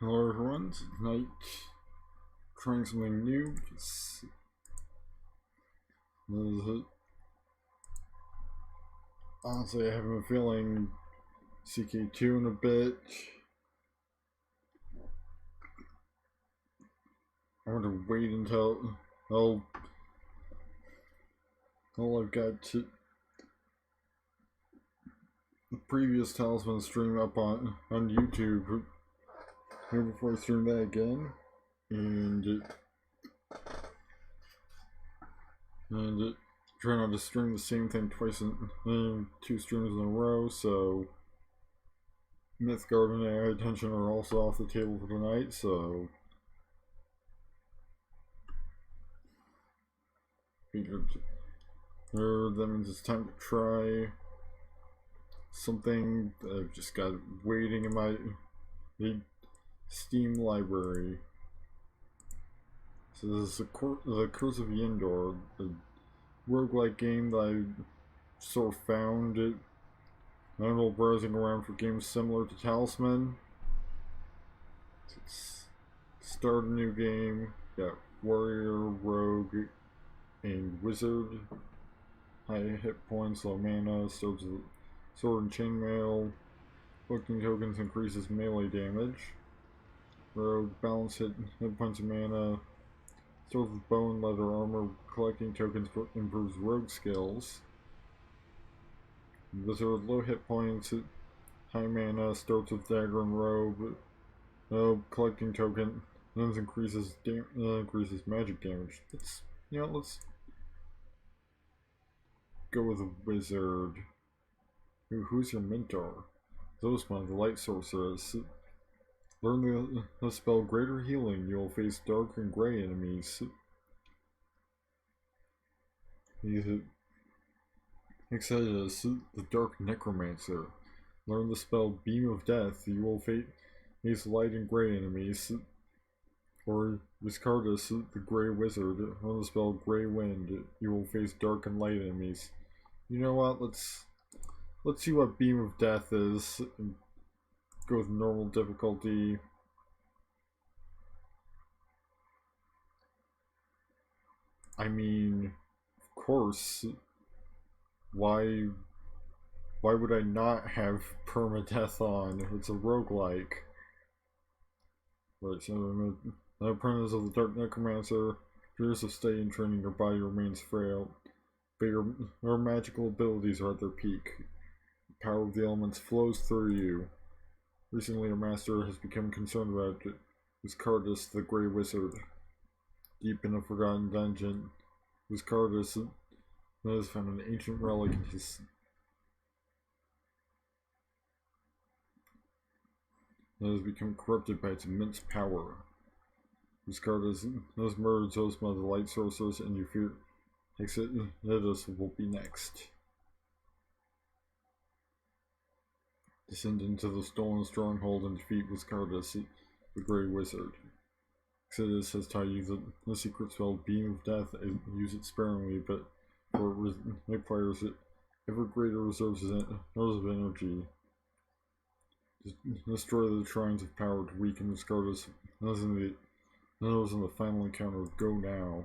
Hello everyone, tonight trying something new. Honestly, I have a feeling CK2 in a bit. I want to wait until I'll all I've got to the previous Talisman stream up on YouTube here before I stream that again, and try not to stream the same thing twice in 2 streams in a row. So Mythgard and AI Attention are also off the table for tonight, so that means it's time to try something that I've just got waiting in my Steam library. So this is the Curse of Yendor, the roguelike game that I sort of found it. I don't know, browsing around for games similar to Talisman. Let's start a new game. Got Warrior, Rogue, and Wizard. High hit points, low mana, starts with Sword and Chainmail. Collecting tokens increases melee damage. Rogue, balance hit points and mana. Starts with Bone, Leather, Armor. Collecting tokens improves Rogue skills. Wizard, low hit points, high mana, starts with Dagger and Robe. Collecting token increases magic damage. Let's go with a Wizard. Who's your mentor? Zosma, the Light Sorceress. Learn the spell Greater Healing. You will face dark and gray enemies. Exodus, the Dark Necromancer. Learn the spell Beam of Death. You will face light and gray enemies. Or Viscardus, the Grey Wizard. Learn the spell Grey Wind. You will face dark and light enemies. You know what? Let's see what Beam of Death is. Go with normal difficulty. I mean, of course. Why would I not have permadeath on? It's a roguelike. Right, so the apprentice of the Dark Necromancer. Years of stay and training, your body remains frail. But your magical abilities are at their peak. The power of the elements flows through you. Recently, your master has become concerned about Viscardus, the Grey Wizard. Deep in a forgotten dungeon, Viscardus has found an ancient relic in his that has become corrupted by its immense power. Viscardus has murdered Zosma, the Light Sorceress, and you fear Exodus will be next. Descend into the stolen stronghold and defeat Viscardus, the Grey Wizard. Exodus has taught you the secret spell Beam of Death and use it sparingly, but for it requires ever greater reserves of energy. Destroy the shrines of power to weaken Viscardus. Those in the final encounter. Go now.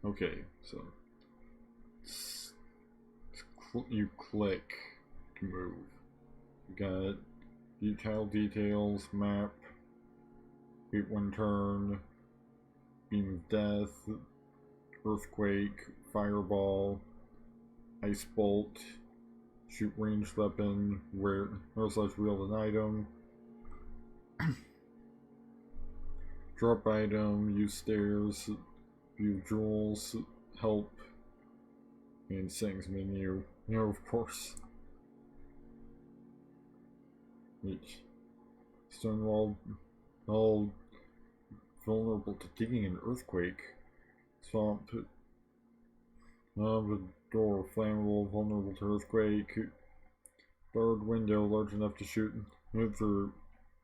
Okay, so you click to move. You got tile details, map, wait one turn, beam of death, earthquake, fireball, ice bolt, shoot ranged weapon, where wield an item, drop item, use stairs, view jewels, help, and settings menu. Of course. Stone wall, all vulnerable to digging and earthquake. Swamp, the door, flammable, vulnerable to earthquake. Barred window, large enough to shoot through,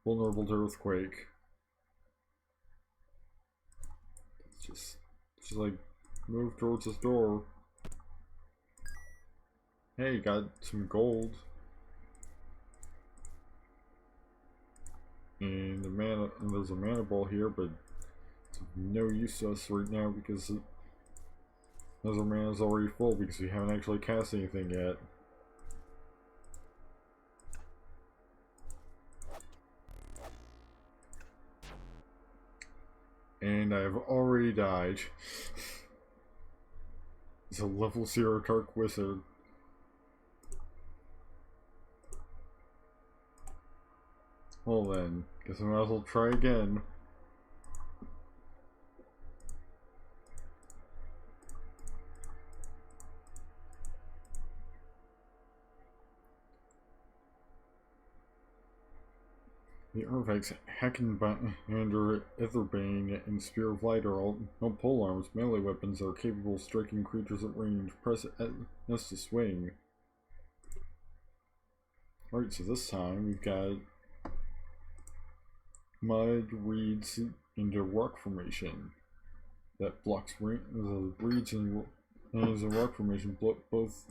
vulnerable to earthquake. Just like move towards this door. Hey, got some gold. And there's a mana ball here, but it's of no use to us right now because our mana is already full because we haven't actually cast anything yet. And I have already died. It's a level 0 Dark Wizard. Well then, guess I might as well try again. The artifacts Hackenbander, Etherbane, and Spear of Light are all no polearms, melee weapons that are capable of striking creatures at range. Press S to swing. Alright, so this time we've got mud, reeds, into rock formation that blocks the reeds and as a rock formation both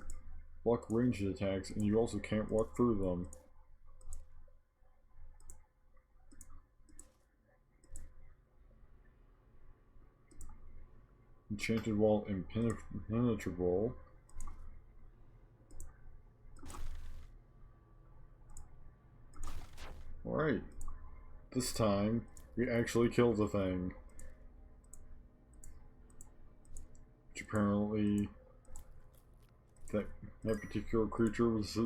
block ranged attacks, and you also can't walk through them. Enchanted Wall impenetrable. Alright. This time, we actually killed the thing. Which apparently, that particular creature was...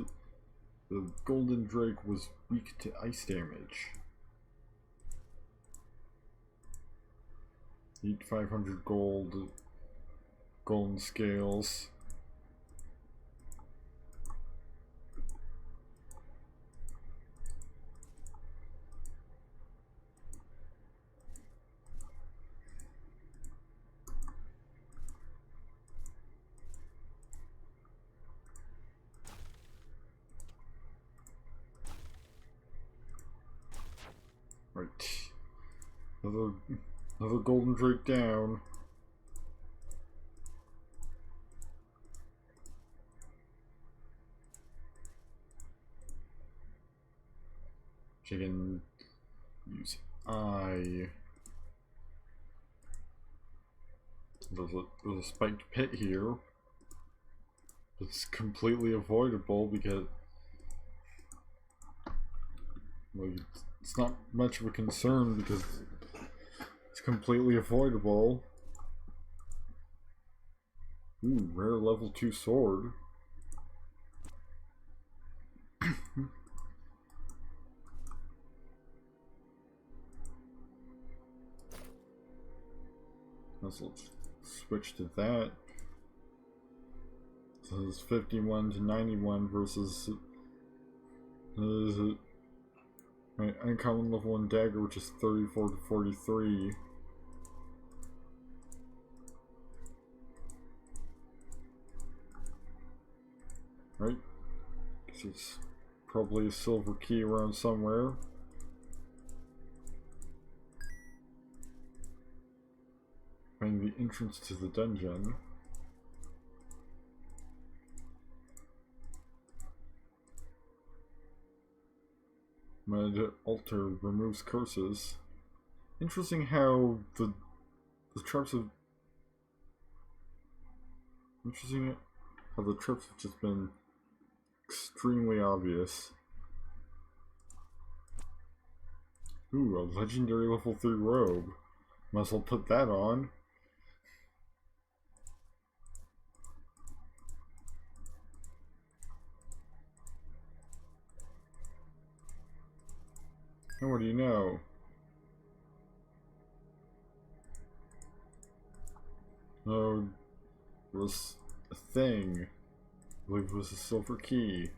the Golden Drake was weak to ice damage. Eat 500 golden scales. Right. Another golden drake down. Which I can use eye. There's a spiked pit here. It's completely avoidable because like it's not much of a concern because it's completely avoidable. Ooh, rare level 2 sword. Let's switch to that. So it's 51 to 91 versus my uncommon level 1 dagger, which is 34 to 43. Right? Guess it's probably a silver key around somewhere. Find the entrance to the dungeon. Mud altar removes curses. Interesting how the traps have. Interesting how the traps have just been extremely obvious. Ooh, a legendary level 3 robe. Might as well put that on. And what do you know? Oh, it was a thing. I believe it was a silver key.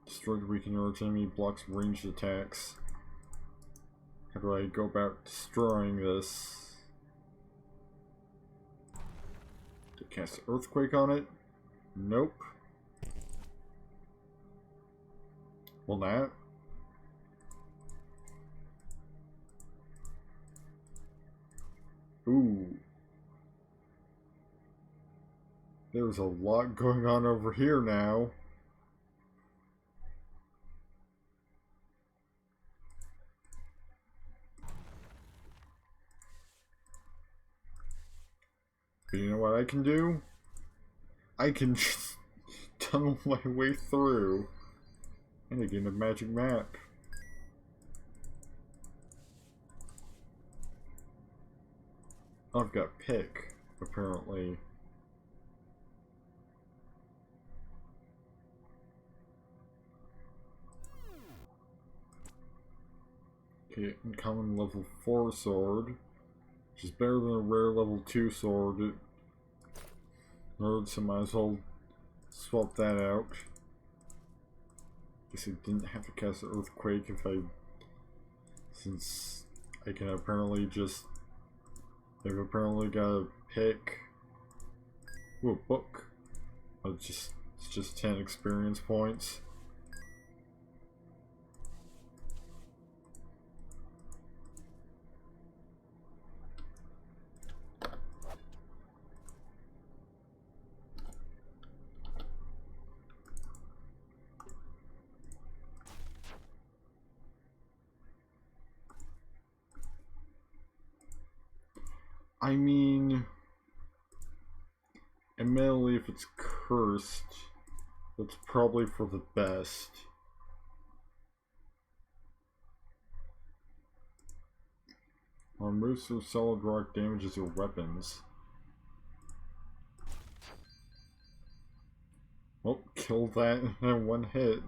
Destroyed weakened arch enemy, blocks ranged attacks. How do I go about destroying this? To cast Earthquake on it? Nope. Well, that. There's a lot going on over here now. But you know what I can do? I can just tunnel my way through. And I gain a magic map. I've got pick, apparently. Okay, uncommon level 4 sword, which is better than a rare level 2 sword. So might as well swap that out. Guess I didn't have to cast Earthquake since I can apparently just, I've apparently got a pick. Ooh, a book. It's just 10 experience points. I mean, admittedly, if it's cursed, that's probably for the best. Removes your solid rock, damages your weapons. Oh, kill that in one hit.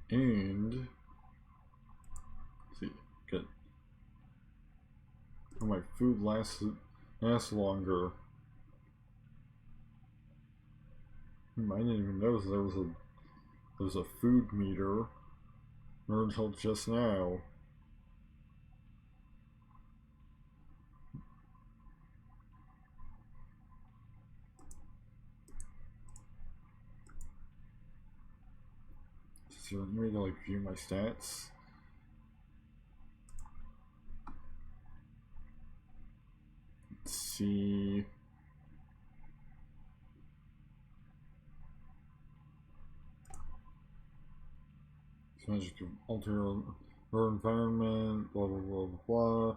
And let's see, good. Oh, my food lasts longer. I didn't even notice there was a food meter. Or until just now. Is there any way to like view my stats? Let's see. Magic to alter our environment, blah blah blah blah blah.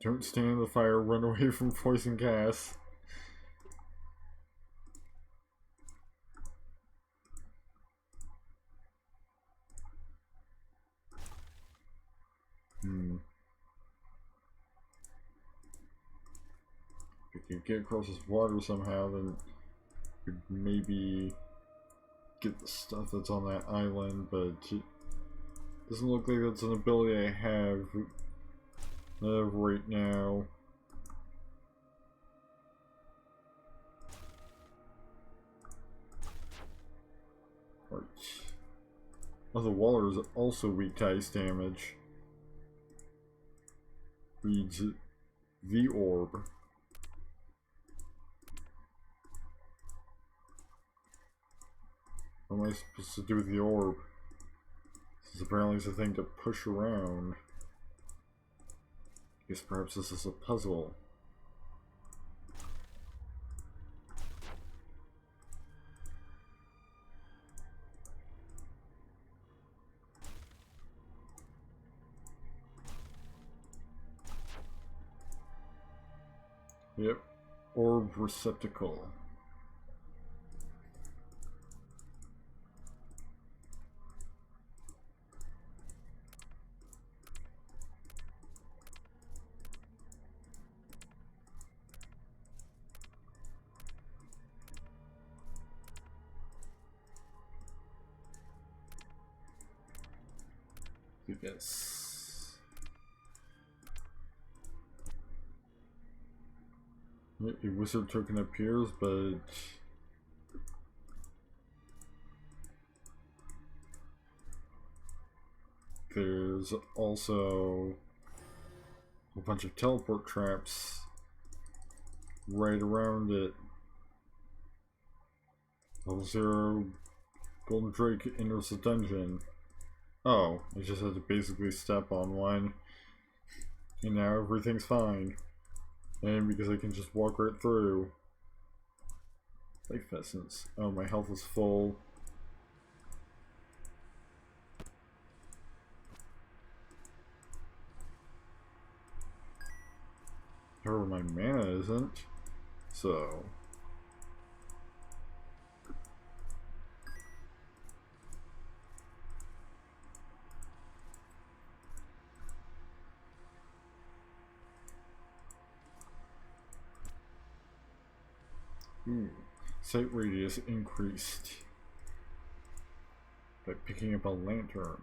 Don't stand in the fire, run away from poison gas. If we could get across this water somehow, then we could maybe get the stuff that's on that island, but it doesn't look like that's an ability I have right now. Right. Oh, the water is also weak to ice damage. Reads the orb. What am I supposed to do with the orb? This apparently is a thing to push around. I guess perhaps this is a puzzle. Yep. Orb receptacle. Yes. A wizard token appears, but there's also a bunch of teleport traps right around it. Level 0 Golden Drake enters the dungeon. Oh, I just had to basically step on one. And now everything's fine. And because I can just walk right through. Life essence. Oh, my health is full. However, my mana isn't. So... Sight radius increased by picking up a lantern.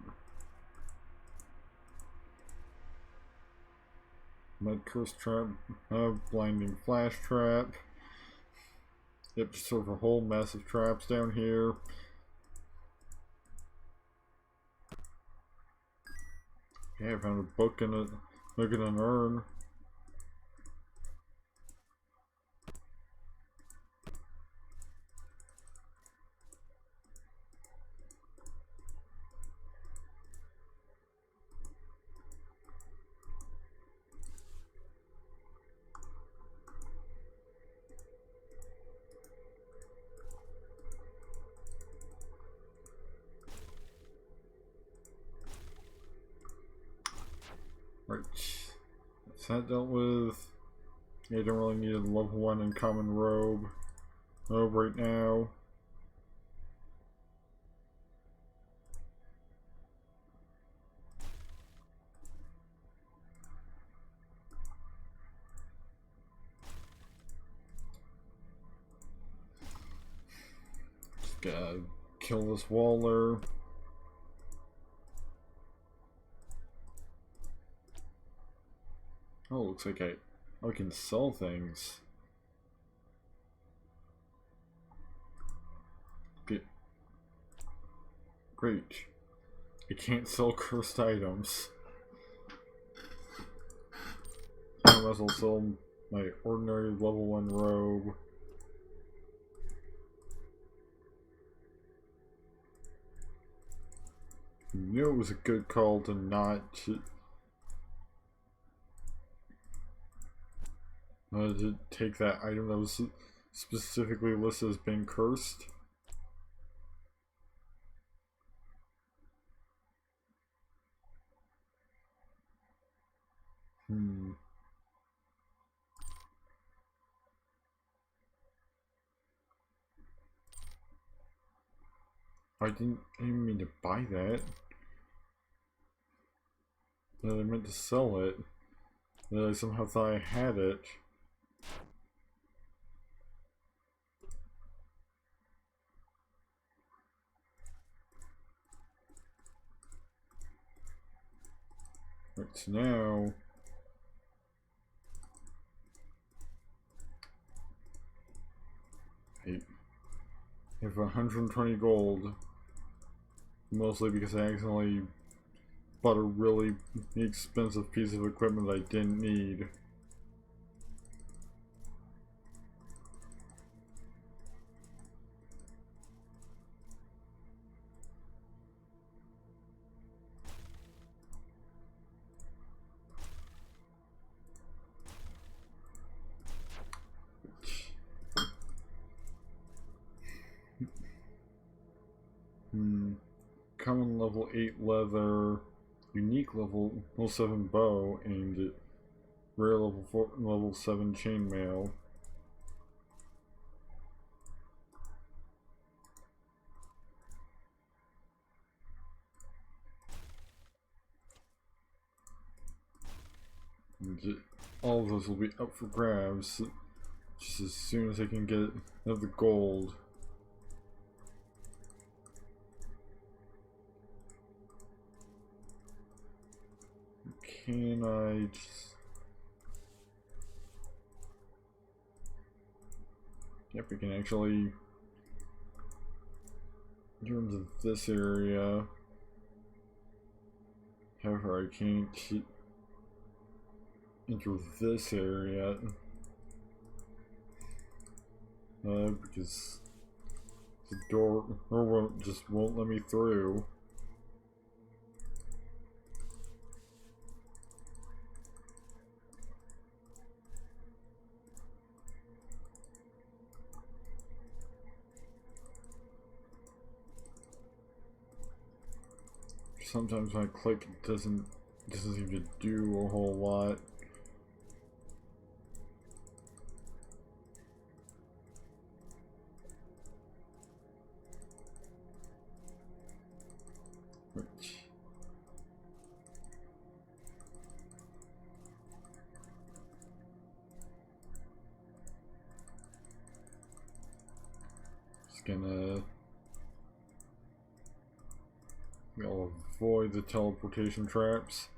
Mud curse trap, blinding flash trap. Yep, just sort of a whole mess of traps down here. Yeah, I found a book and a look at an urn. Right. That's that dealt with. I don't really need a level 1 uncommon robe right now. Just gotta kill this Waller. Oh, looks like I can sell things. Good. Great. I can't sell cursed items. I might as well sell my ordinary level 1 robe. I knew it was a good call to not to take that item that was specifically listed as being cursed. I didn't even mean to buy that. I meant to sell it. I somehow thought I had it. Right, so now... I have 120 gold. Mostly because I accidentally bought a really expensive piece of equipment I didn't need. Common level 8 leather, unique level 7 bow, and rare level 7 chainmail. And all of those will be up for grabs just as soon as I can get the gold. Can I just... Yep, we can actually... In terms of this area... However, I can't enter this area. Because the door won't let me through. Sometimes when I click, it doesn't seem to do a whole lot. Just gonna I'll avoid the teleportation traps.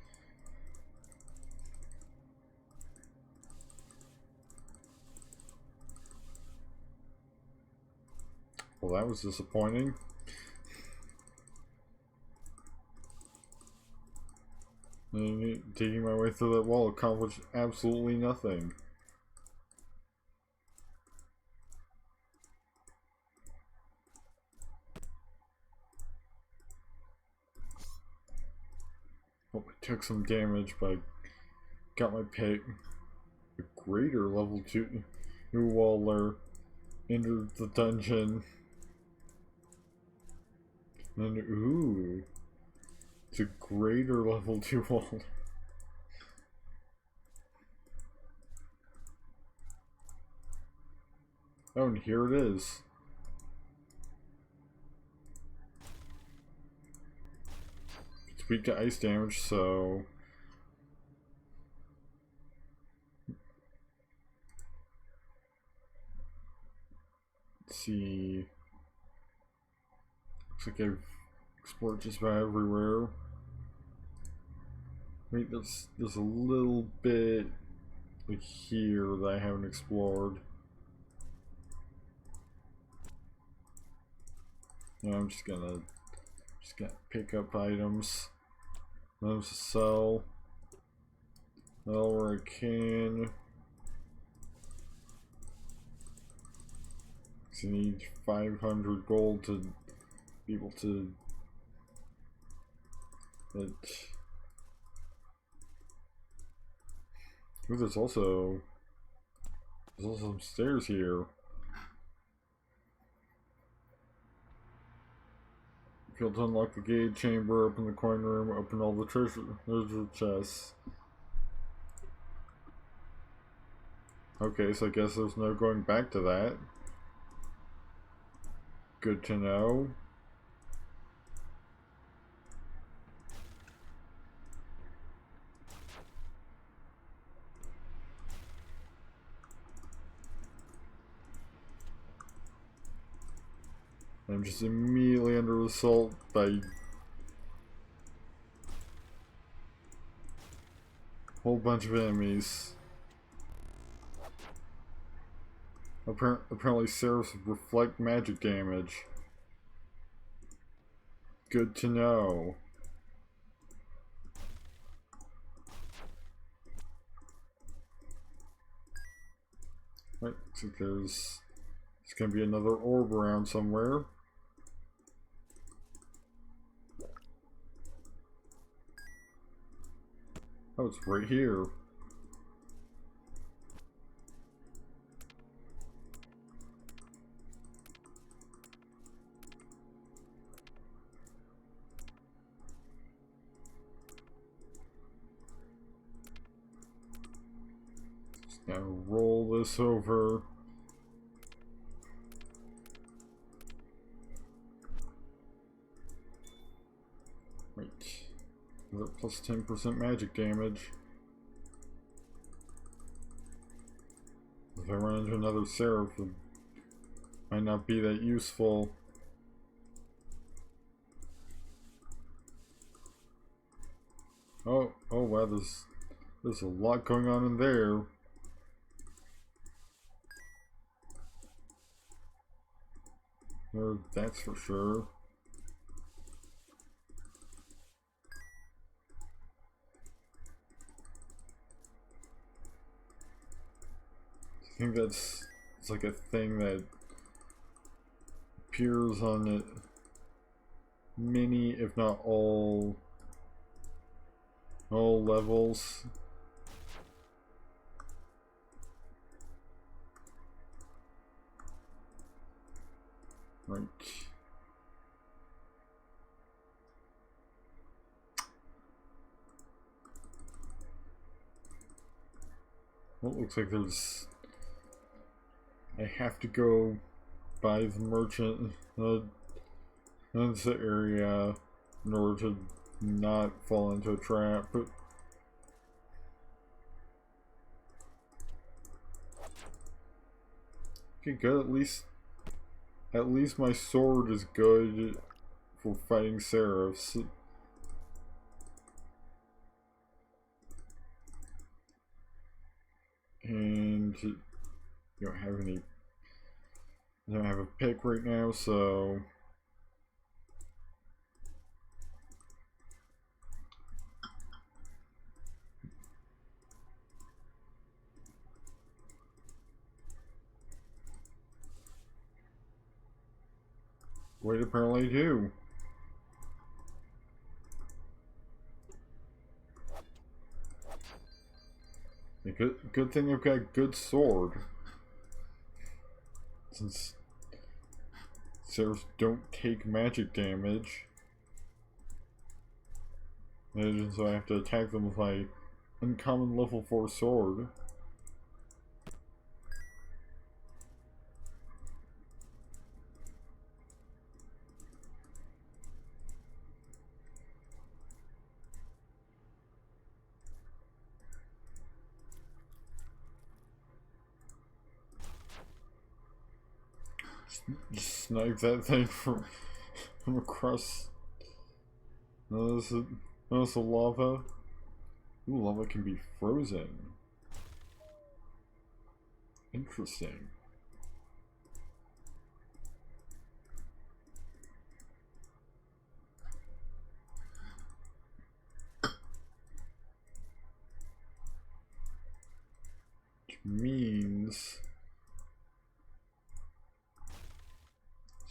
Well, that was disappointing. And digging my way through that wall accomplished absolutely nothing. Hope I took some damage, but got my pick. A greater level 2 new waller entered the dungeon. And ooh, it's a greater level 2 waller. Oh, and here it is. It's weak to ice damage, so let's see. Looks like I've explored just about everywhere. Wait, there's a little bit like here that I haven't explored. Yeah, I'm just gonna pick up items. Those to sell. Well, where I can. So I need 500 gold to be able to. But ooh, there's also some stairs here. If you'll unlock the gate chamber, open the coin room, open all the treasure chests. Okay, so I guess there's no going back to that. Good to know. I'm just immediately under assault by a whole bunch of enemies. Apparently seraphs reflect magic damage. Good to know. Right, looks like there's gonna be another orb around somewhere. Oh, it's right here. Just gotta roll this over. Right. Another plus 10% magic damage. If I run into another seraph, it might not be that useful. Oh wow, there's a lot going on in there. That's for sure. I think it's like a thing that appears on it many, if not all levels. Right. Well, it looks like there's... I have to go by the merchant in this area in order to not fall into a trap. Okay, good. At least my sword is good for fighting seraphs. And you don't have any. I don't have a pick right now, so. Wait, apparently I do. Good thing I've got a good sword. Since seraphs don't take magic damage. And so I have to attack them with my uncommon level 4 sword. Just snipe that thing from across. Notice the lava. Ooh, lava can be frozen. Interesting. Which means...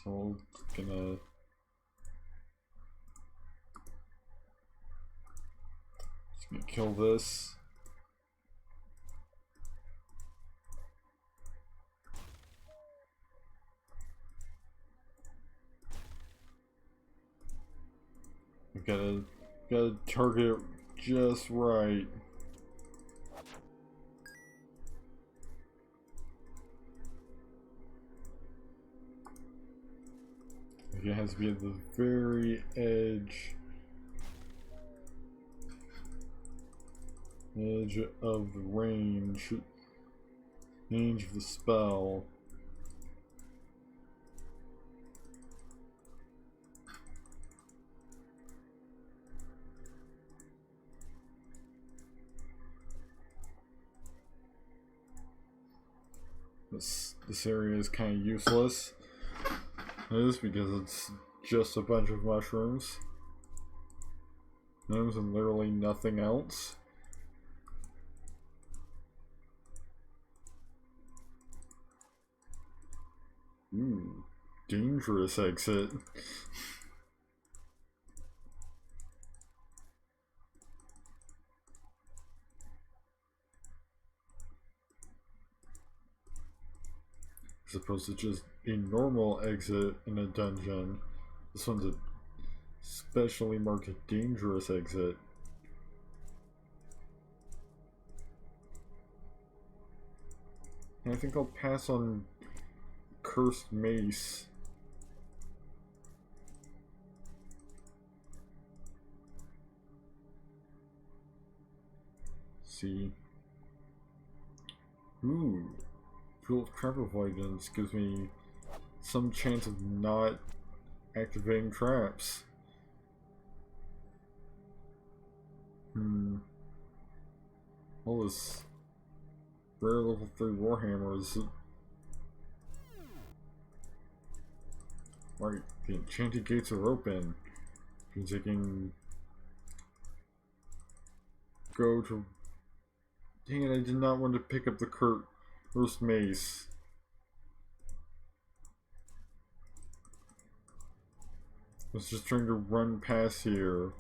So, gonna kill this. I've gotta target it just right. It has to be at the very edge of the range of the spell. This area is kind of useless. It is because it's just a bunch of mushrooms. There's literally nothing else. Ooh, dangerous exit. As opposed to just a normal exit in a dungeon. This one's a specially marked dangerous exit. And I think I'll pass on Cursed Mace. See. Ooh. Fuel of trap avoidance gives me some chance of not activating traps. All this rare level 3 warhammers. Right, the enchanted gates are open. Means I can go to. Dang it, I did not want to pick up the Cursed Mace. I was just trying to run past here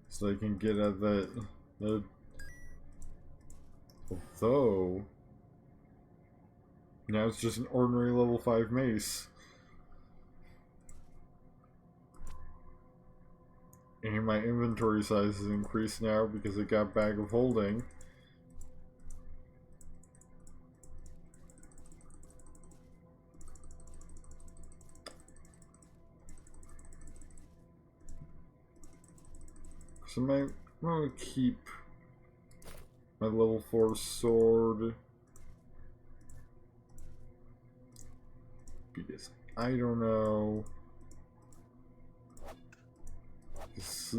so I can get at that. Although now it's just an ordinary level 5 mace. And my inventory size has increased now because I got Bag of Holding. So I'm gonna keep my level 4 sword. Because I don't know. Because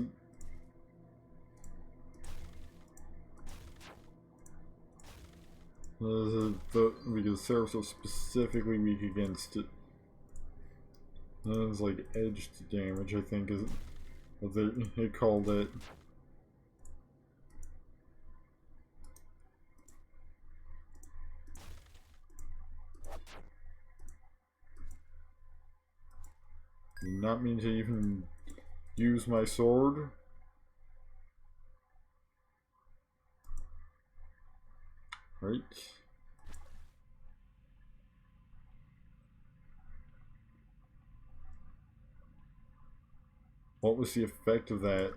Seraphs are specifically weak against it. It's like edged damage, I think, is what they called it. Did not mean to even use my sword. Right. What was the effect of that?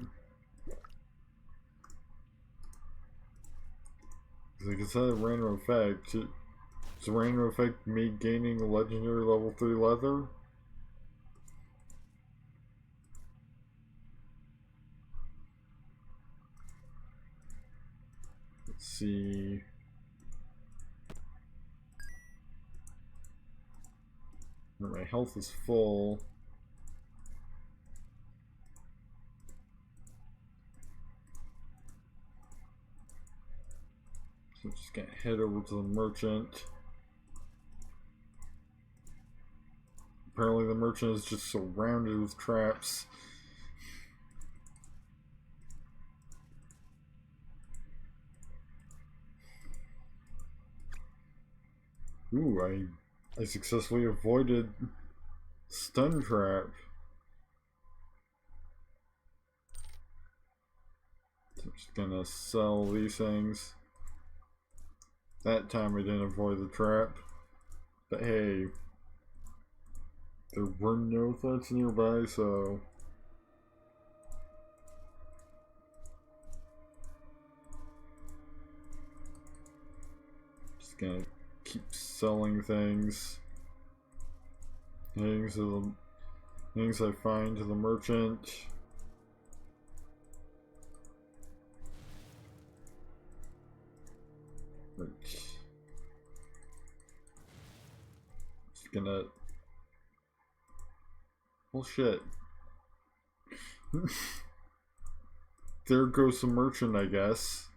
Like, it's not a random effect. It's a random effect me gaining a legendary level 3 leather? Let's see. My health is full. So I'm just gonna head over to the merchant. Apparently the merchant is just surrounded with traps. Ooh, I successfully avoided stun trap. So I'm just gonna sell these things. That time I didn't avoid the trap. But hey, there were no threats nearby, so just gonna keep selling things. Things I find to the merchant. Right. Just gonna. Bullshit. There goes the merchant, I guess.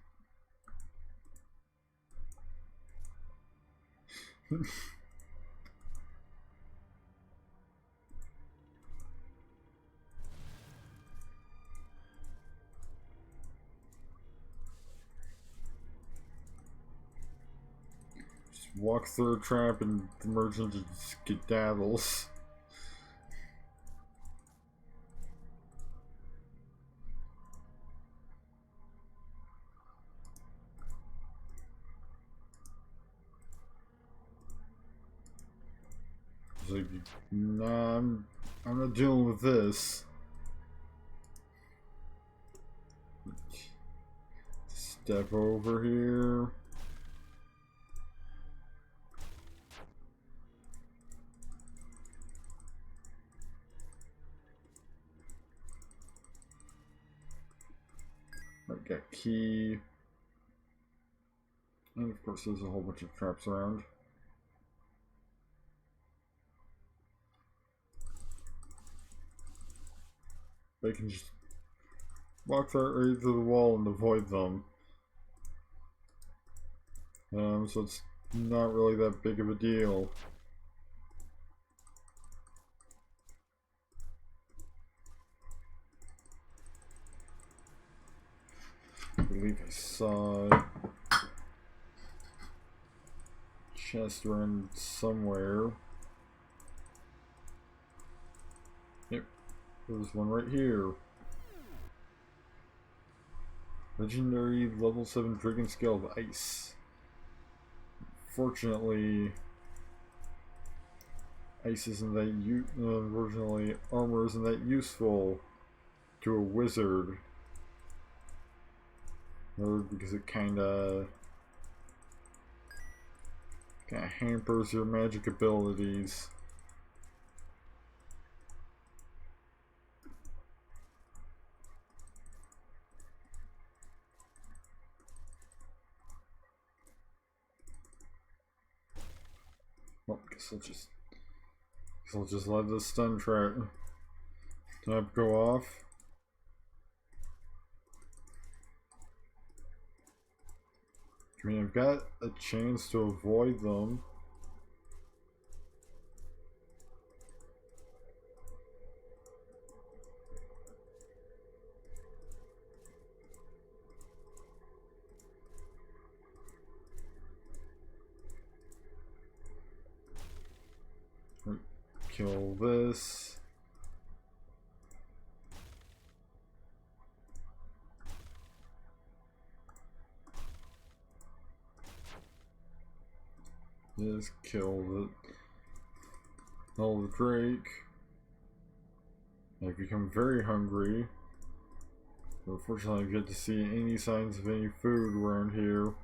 Just walk through a trap and the merchant just skedaddles. It's like, nah, I'm not dealing with this. Step over here. I got key. And of course there's a whole bunch of traps around. They can just walk right through the wall and avoid them. So it's not really that big of a deal. I believe I saw a chest around somewhere. Yep, there's one right here. Legendary level 7 Dragon Scale of Ice. Fortunately, ice isn't that unfortunately, armor isn't that useful to a wizard. Or because it kinda hampers your magic abilities. Oh, guess I'll just let this stun trap go off. I mean, I've got a chance to avoid them. Kill this. Just kill the Drake. I've become very hungry. Unfortunately, I get to see any signs of any food around here.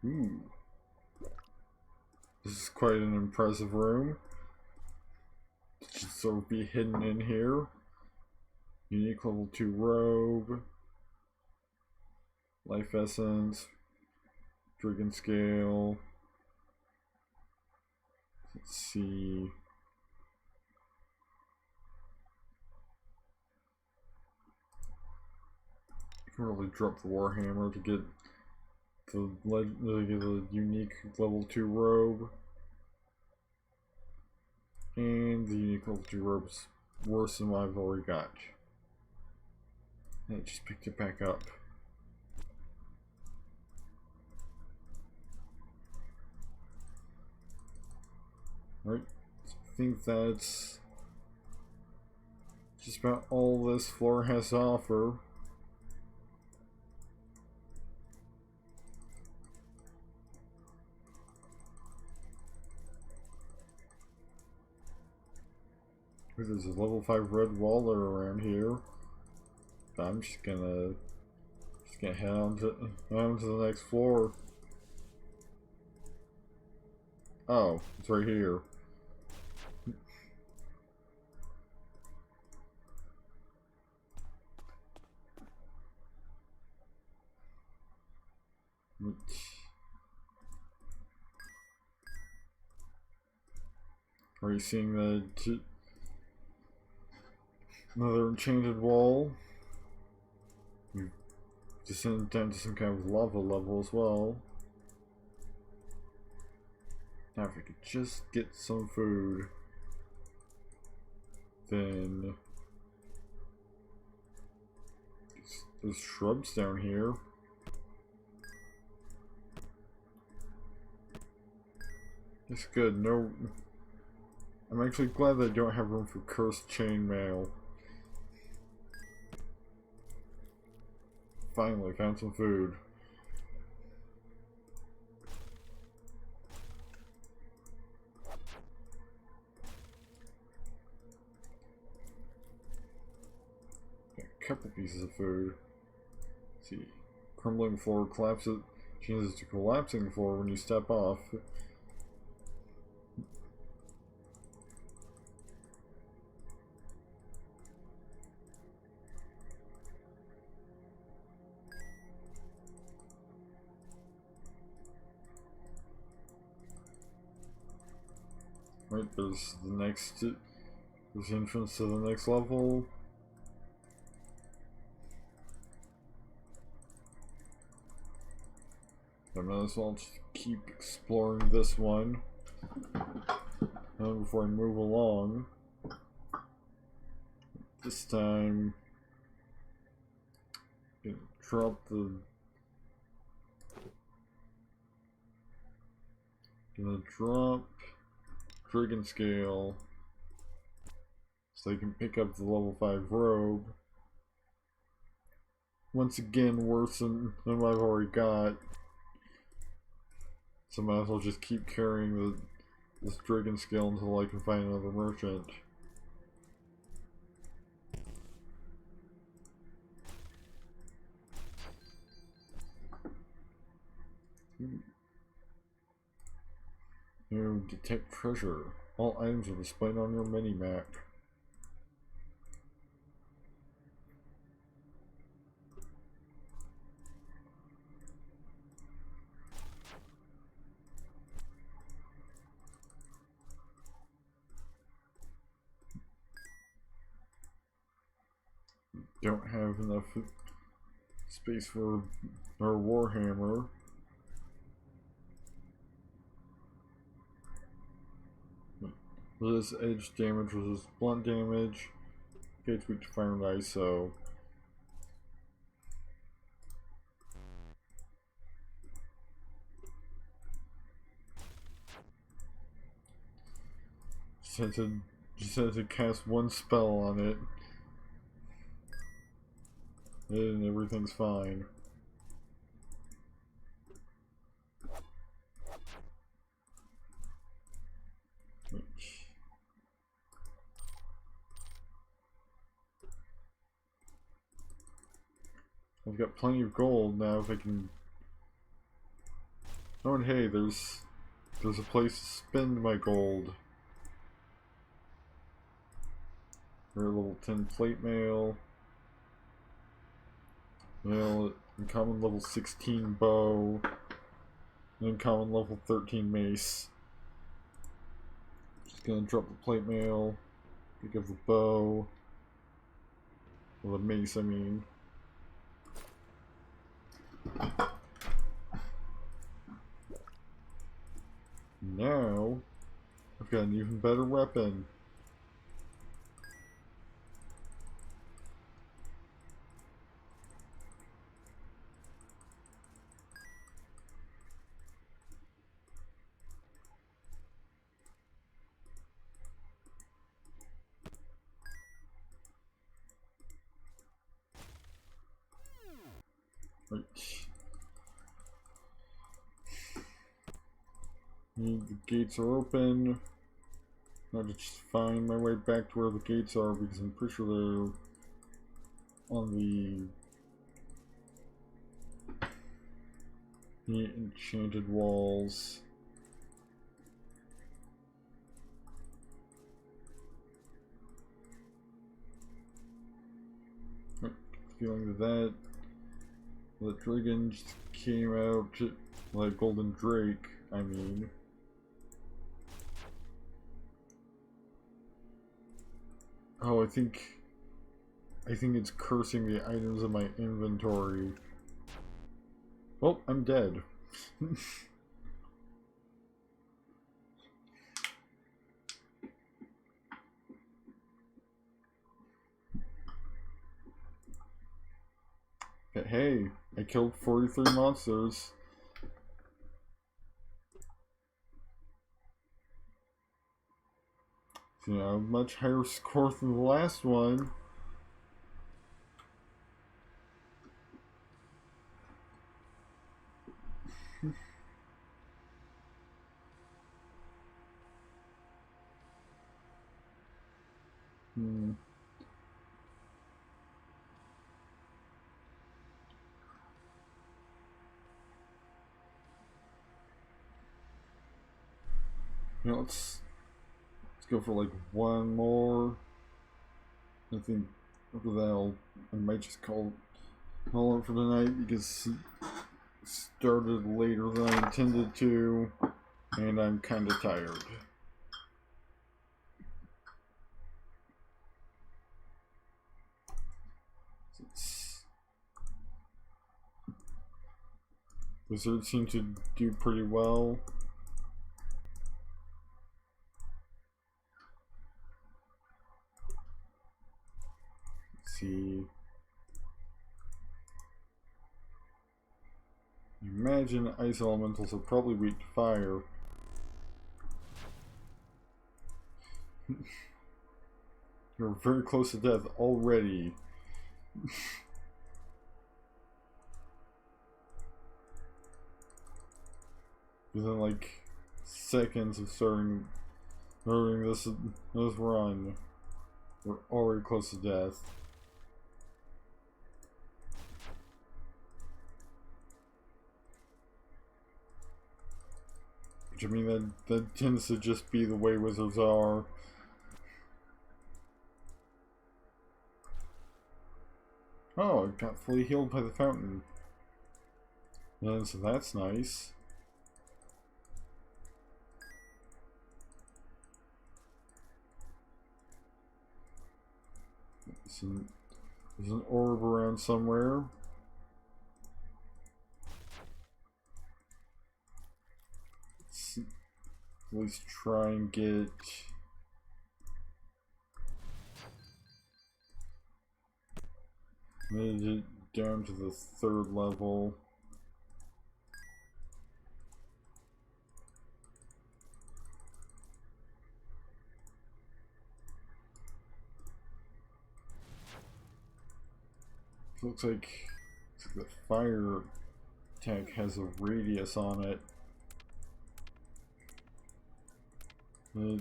Ooh. This is quite an impressive room. It should sort of be hidden in here. Unique level 2 robe. Life essence. Dragon scale. Let's see. I can really drop the Warhammer to get the unique level 2 robe. And the unique level 2 robe's worse than what I've already got. And I just picked it back up. Right, so I think that's just about all this floor has to offer. There's a level 5 red waller around here. But I'm just gonna head on to the next floor. Oh, it's right here. Are you seeing another enchanted wall? You descended down to some kind of lava level as well. Now if we could just get some food, then there's shrubs down here. It's good. No, I'm actually glad that I don't have room for cursed chainmail. Finally found some food. Got a couple pieces of food. Let's see, crumbling floor collapses, changes to collapsing floor when you step off. Right, there's the entrance to the next level. I might as well just keep exploring this one before I move along. This time, I'm gonna drop Dragon Scale so I can pick up the level 5 robe. Once again, worse than what I've already got. So I might as well just keep carrying this dragon scale until I can find another merchant. You detect treasure. All items are displayed on your mini-map. Don't have enough space for our Warhammer. Resist edge damage, resist blunt damage. Gates weak to fire and ice, so just had to cast one spell on it. And everything's fine. I've got plenty of gold now if I can... Oh, and hey, there's a place to spend my gold. Rare level 10 plate mail. Uncommon level 16 bow. And uncommon level 13 mace. Just gonna drop the plate mail. Pick up the bow. Well, the mace, I mean. Now, I've got an even better weapon. Right. The gates are open. I have to just find my way back to where the gates are because I'm pretty sure they're on the enchanted walls. Feeling that the dragon just came out, like Golden Drake, I mean. Oh, I think it's cursing the items in my inventory. Well, I'm dead. But hey, I killed 43 monsters. You know, much higher score than the last one. You know, let's go for like one more. I think after that I might just call it for tonight because it started later than I intended to, and I'm kind of tired. Wizards seem to do pretty well. Let's see. Imagine ice elementals are probably weak to fire. You're very close to death already. And then, like, seconds of starting this run. We're already close to death. Which, I mean, that tends to just be the way wizards are. Oh, I got fully healed by the fountain. And so that's nice. There's an orb around somewhere. Let's at least try and get... Made it down to the 3rd level. Looks like the fire attack has a radius on it.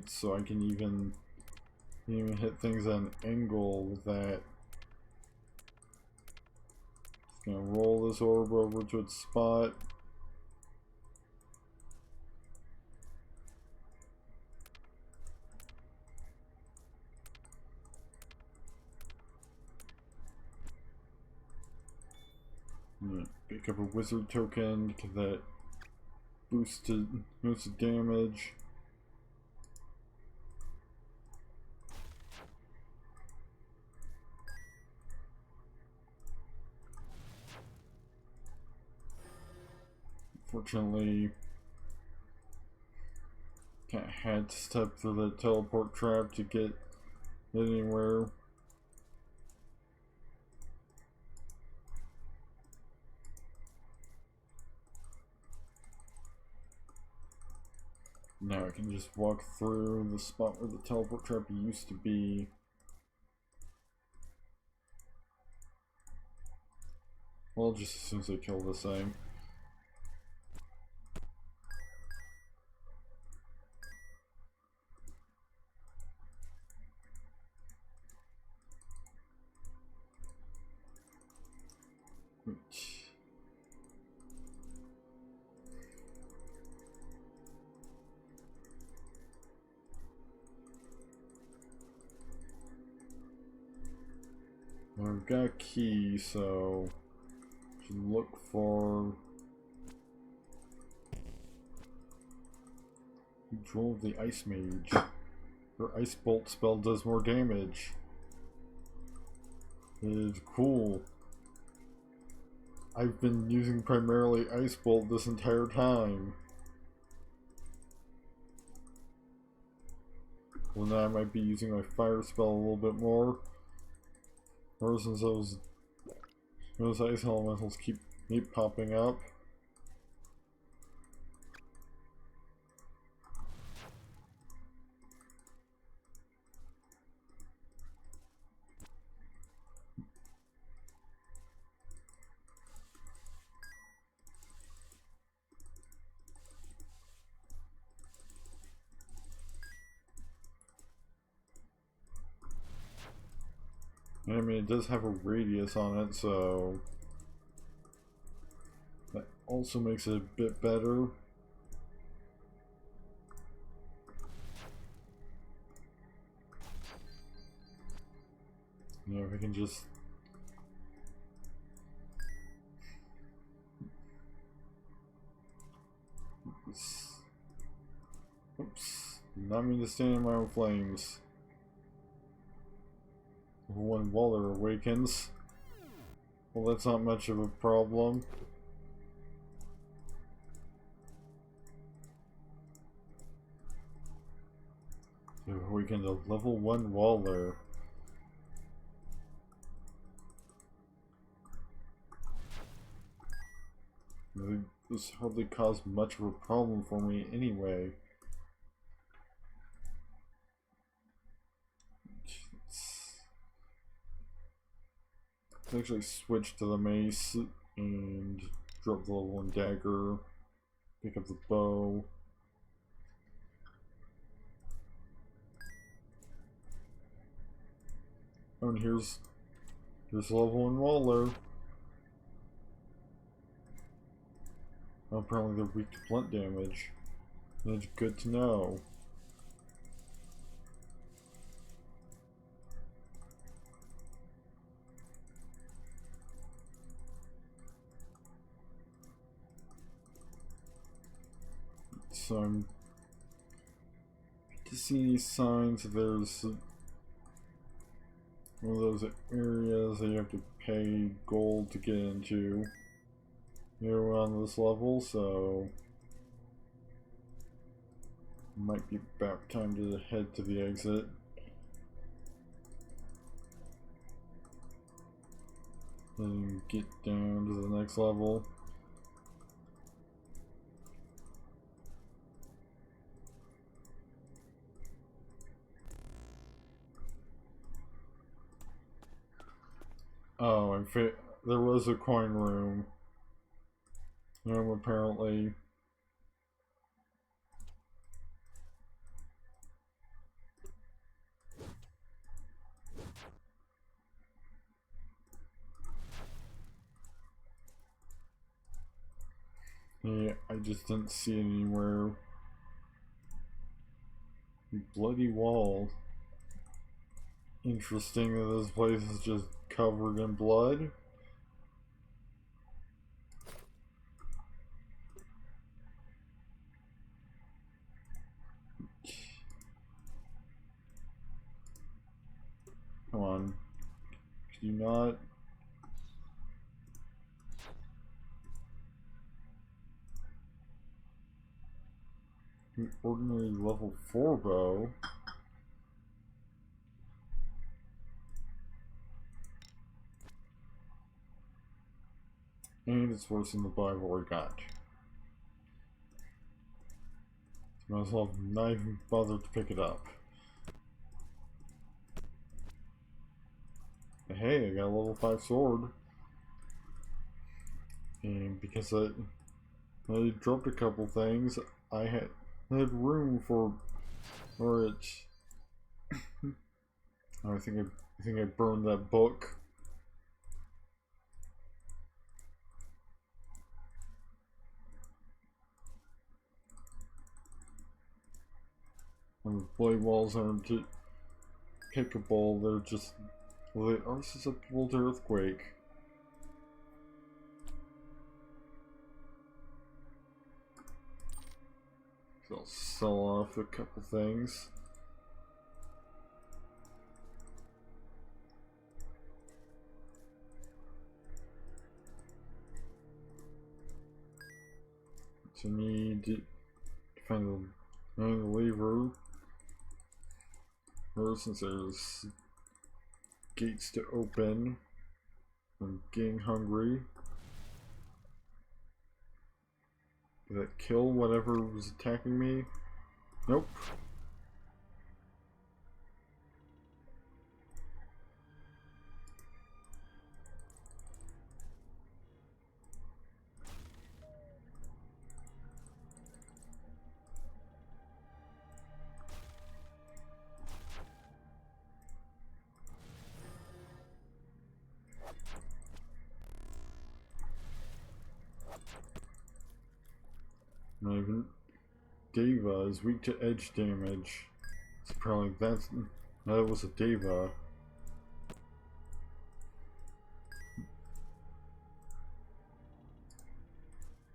So I can even hit things at an angle with that. Just gonna roll this orb over to its spot. Pick up a wizard token, get that boosted damage. Unfortunately, had to step through the teleport trap to get anywhere. Now I can just walk through the spot where the teleport trap used to be. Well, just as soon as I kill this thing. I've got a key, so should look for control of the ice mage. Her ice bolt spell does more damage. It's cool. I've been using primarily ice bolt this entire time. Well, now I might be using my fire spell a little bit more. Or since those ice elementals keep popping up. I mean, it does have a radius on it, so that also makes it a bit better. You know, if I can just... Oops. Not mean to stand in my own flames. When Waller awakens. Well, that's not much of a problem. So awakened a level 1 Waller. This hardly caused much of a problem for me anyway. Let's actually switch to the mace and drop the level 1 dagger, pick up the bow. Oh, and here's level 1 Waller. Oh, apparently they're weak to blunt damage. That's good to know. So I'm to see any signs there's one of those areas that you have to pay gold to get into here on this level, so might be about time to head to the exit. And get down to the next level. Oh, and there was a coin room. Apparently. Yeah, I just didn't see it anywhere. Bloody wall. Interesting that this place is just covered in blood. Come on. Could you not? Ordinary level 4 bow. And it's worse than the bow I've already got. So might as well not even bother to pick it up. But hey, I got a level 5 sword. And because I dropped a couple things, I had room for it. I think I burned that book. And the blade walls aren't pickable, they're just, well, they are susceptible to earthquake. So I'll sell off a couple things. So I need to find the lever. Or since there's gates to open, I'm getting hungry. Did that kill whatever was attacking me? Nope. Not even. Deva is weak to edge damage. It's probably that was a Deva.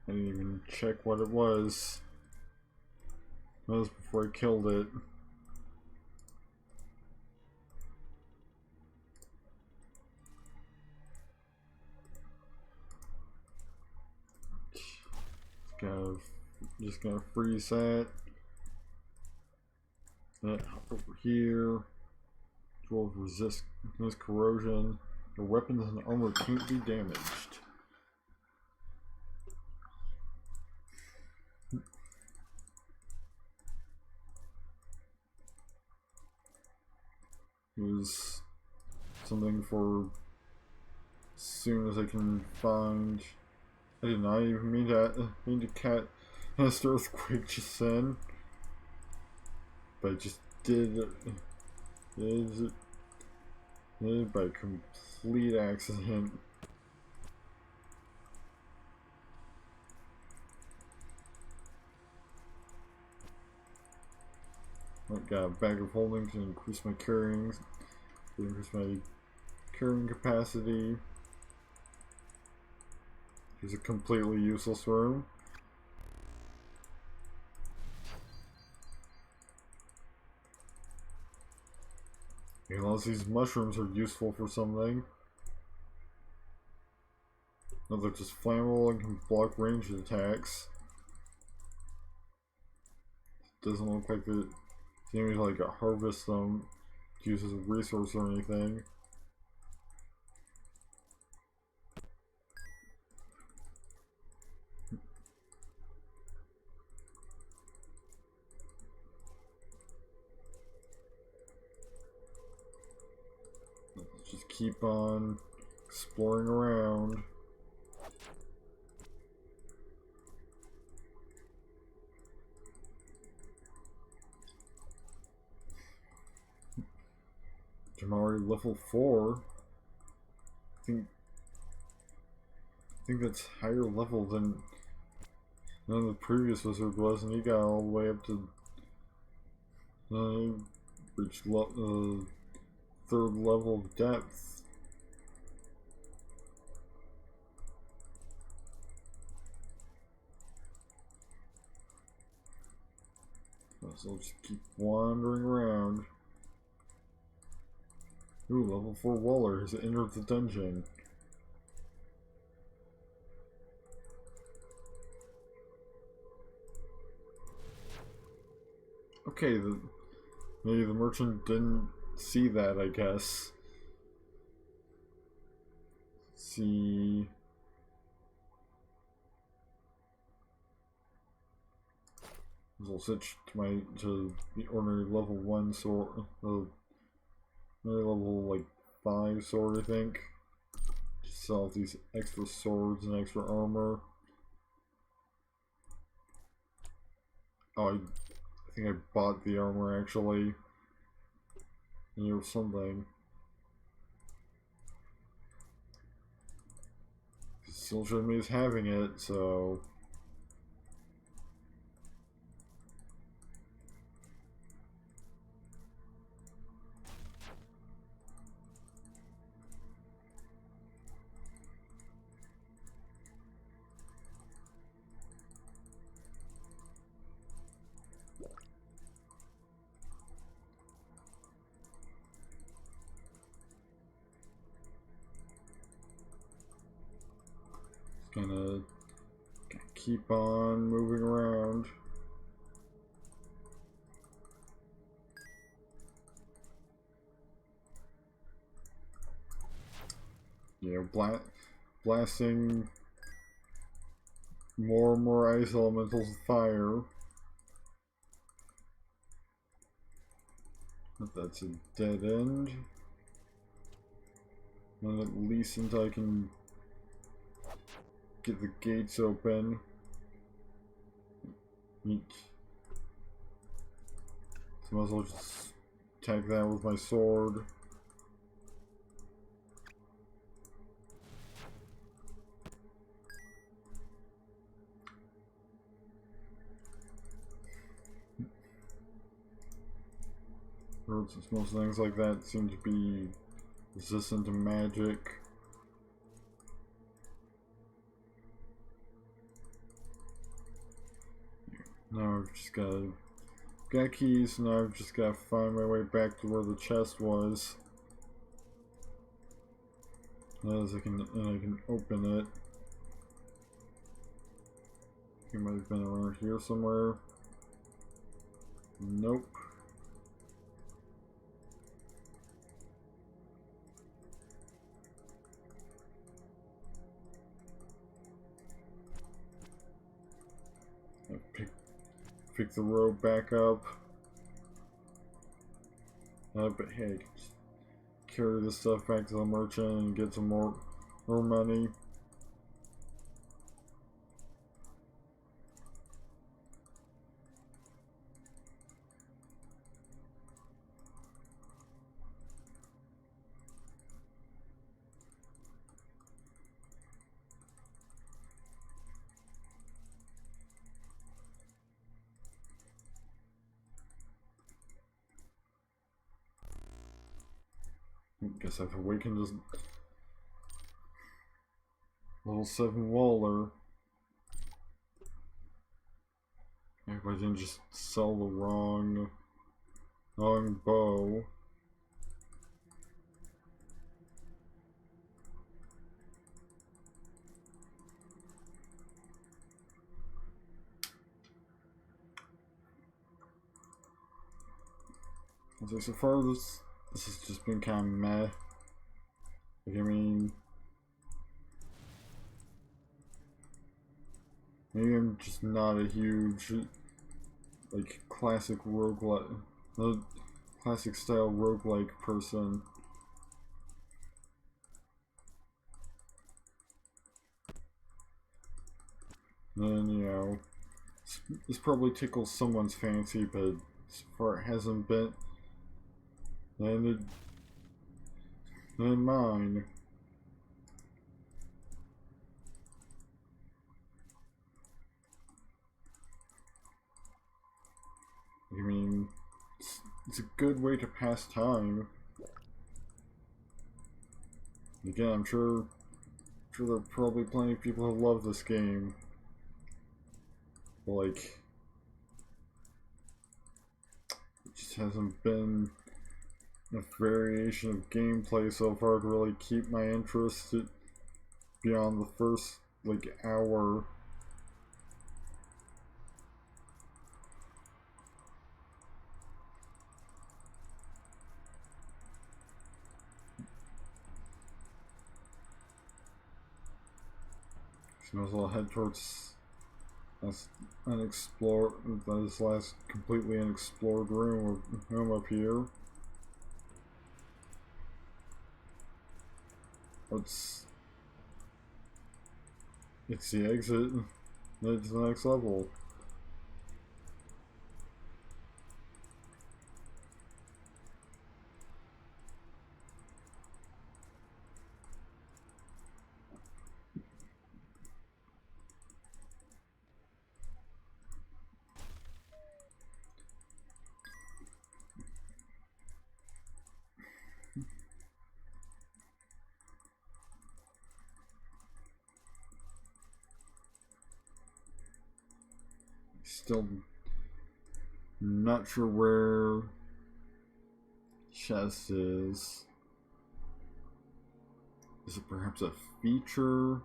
I didn't even check what it was. That was before I killed it. Just gonna freeze that. Hop over here. 12 resist corrosion. Your weapons and armor can't be damaged. Use something for as soon as I can find. I did not even mean to cast earthquake just then, but I just did. Made by complete accident. I got a bag of holding to increase my carrying capacity. Here's a completely useless room. Unless these mushrooms are useful for something. No, they're just flammable and can block ranged attacks. Doesn't look like it seems like a harvest them to use as a resource or anything. Let's just keep on exploring around. I'm already level 4. I think that's higher level than none of the previous wizard was, and he got all the way up to reached third level of depth. So I'll just keep wandering around. Ooh, level 4 Waller has entered the dungeon. Okay, maybe the merchant didn't see that, I guess. Let's see. I'll switch to the ordinary level 1 sword, level like 5 sword, I think. Just sell these extra swords and extra armor. Oh, I think I bought the armor actually. Or something. Still showed me as having it, so. Gonna keep on moving around. You know, blasting more and more ice elementals with fire. But that's a dead end. And at least until I can get the gates open. Neat. So I might as well just attack that with my sword. Since most things like that seem to be resistant to magic. Now I've just got keys, now I've just got to find my way back to where the chest was. As I can open it. It might have been around here somewhere. Nope. Pick the rope back up. But hey, I can just carry this stuff back to the merchant and get some more money. Guess I've awakened this level 7 Waller. If I didn't just sell the wrong bow. So far this has just been kind of meh. Like, I mean, maybe I'm just not a huge like classic roguelike, classic style roguelike person. And you know, this probably tickles someone's fancy, but so far it hasn't been. And mine. I mean, it's a good way to pass time. Again, I'm sure there are probably plenty of people who love this game. But like, it just hasn't been a variation of gameplay so far to really keep my interest beyond the first like hour. So might as well head towards this this last completely unexplored room up here. It's the exit. It's the next level. Still not sure where chest is. Is it perhaps a feature?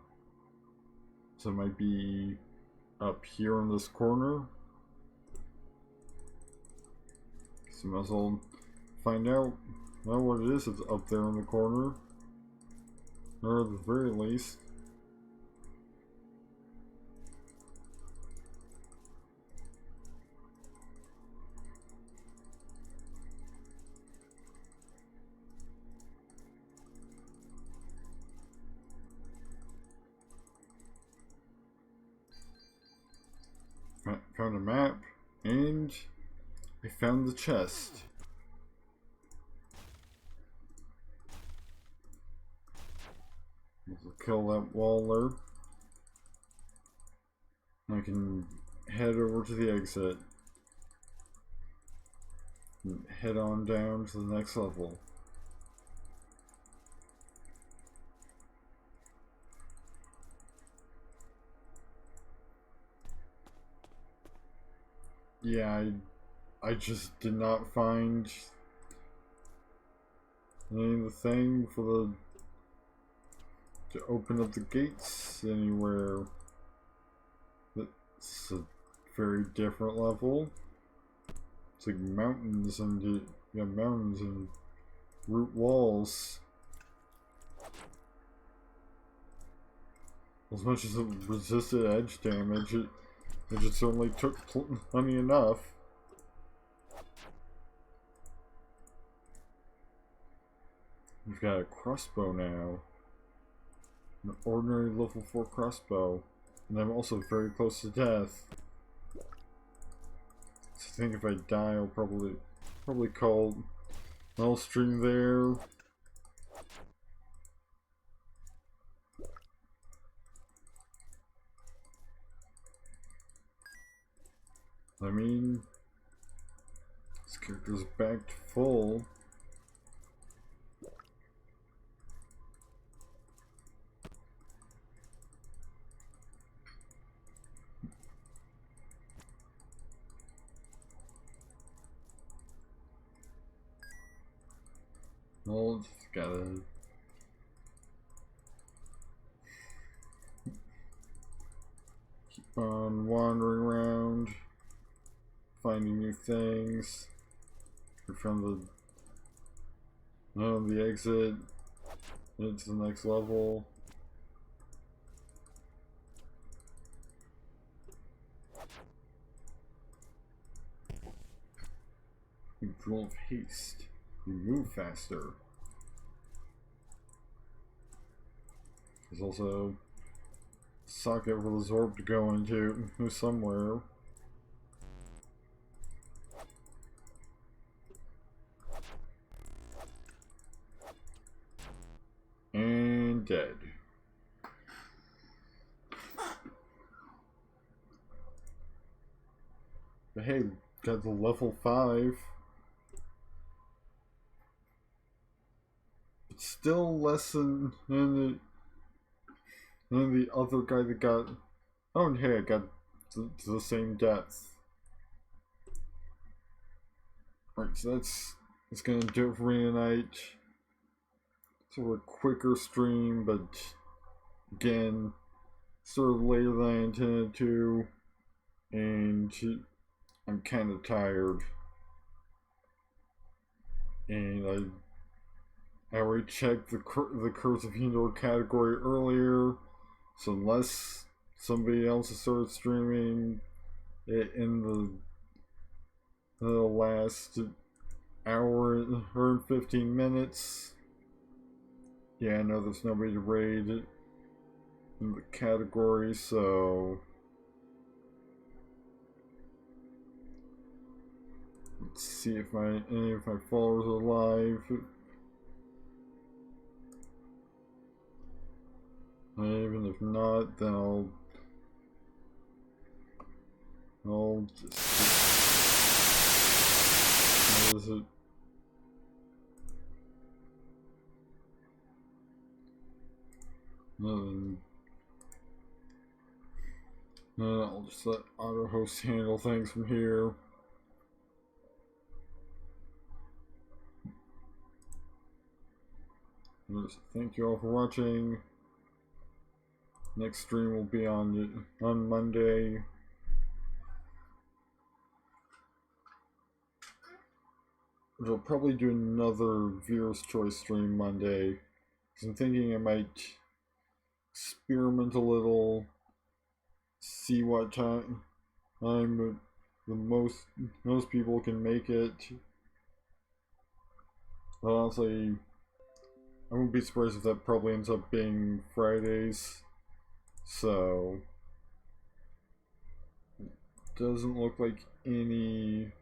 So it might be up here in this corner. So might as well find out what it is. It's up there in the corner. Or at the very least. Found a map, and I found the chest. We'll kill that waller. I can head over to the exit and head on down to the next level. Yeah, I just did not find the thing for to open up the gates anywhere. It's a very different level. It's like mountains and mountains and root walls. As much as it resisted edge damage, it just certainly took plenty enough. We've got a crossbow now. An ordinary level 4 crossbow. And I'm also very close to death. So I think if I die, I'll probably call an stream there. I mean, this character's back to full. Well, just gotta keep on wandering around, finding new things. We found the exit into the next level. Control of haste. You move faster. There's also a socket for the Zorb to go into somewhere. And dead. But hey, got the level 5. It's still less than the other guy that got. Oh, and hey, I got to the same depth. Alright, so that's gonna do it for me tonight. Sort of a quicker stream, but again, sort of later than I intended to, and I'm kind of tired. And I already checked the Curse of Yendor category earlier, so unless somebody else has started streaming it in the last hour and 15 minutes, yeah, I know there's nobody to raid in the category, so let's see if any of my followers are alive. And even if not, then I'll just what is it? And I'll just let auto host handle things from here. Thank you all for watching. Next stream will be on Monday. I'll probably do another viewer's choice stream Monday, because I'm thinking I might experiment a little, see what time the most people can make it. But honestly, I wouldn't be surprised if that probably ends up being Fridays. So it doesn't look like any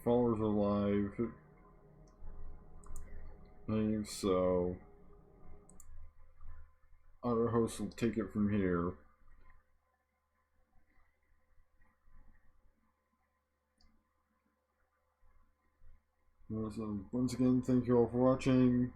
followers are live. So auto host will take it from here. So once again, thank you all for watching.